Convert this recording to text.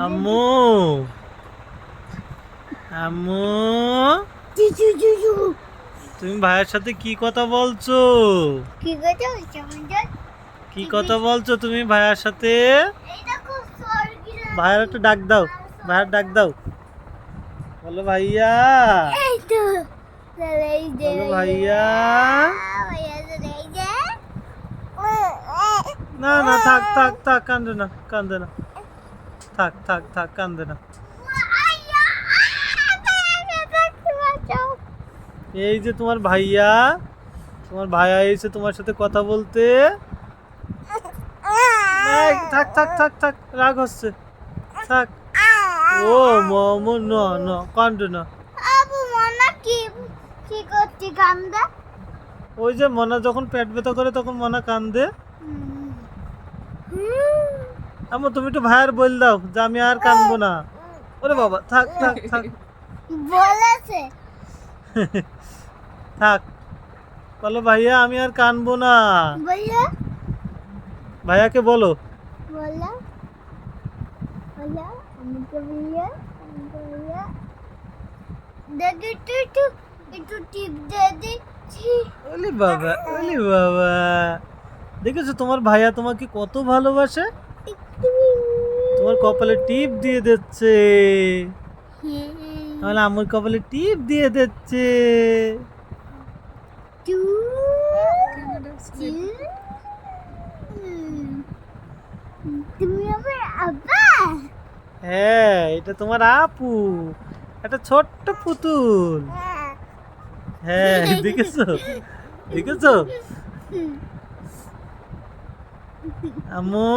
আম্মু আম্মু তুমি ভাইয়ের সাথে কি কথা বলছো? কি কথা বলছো তুমি ভাইয়ার সাথে? ভাইয়ার একটা ডাক দাও, ভাইয়ার ডাক দাও। বলো ভাইয়া, বলো ভাইয়া। না না, থাক থাক থাক, কান্দে না, কান্দে না, থাক থাক থাক, কান্দে না। এই যে তোমার ভাইয়া, তোমার ভাইয়া এসে তোমার সাথে কথা বলতে। এই, থাক থাক থাক থাক, রাগ হচ্ছে, থাক। ও মামু, না না, কান্দে না। ওই যে মনা যখন পেট ব্যথা করে তখন মনা কান্দে। আম্মু তুমি একটু ভাইয়ার বল দাও যে আমি আর কান্দবো না। ওরে বাবা, থাক থাক থাক, বলেছে থাক। বলো ভাইয়া আমি আর কানবো না। বললো ভাইয়াকে বলো। বললো বললো আমাকে বললো দেখি একটু একটু টিপ দিয়ে দিচ্ছি। ওলি বাবা, ওলি বাবা, দেখেছো তোমার ভাইয়া তোমাকে কত ভালোবাসে। তোমার কপালে টিপ দিয়ে দিচ্ছে। তাহলে আমার কপালে টিপ দিয়ে দিচ্ছে। তুমি আমার আব্বা? হ্যাঁ, এটা তোমার আপু, একটা ছোট্ট পুতুল। হ্যাঁ, দেখেছো, দেখেছো আম্মু।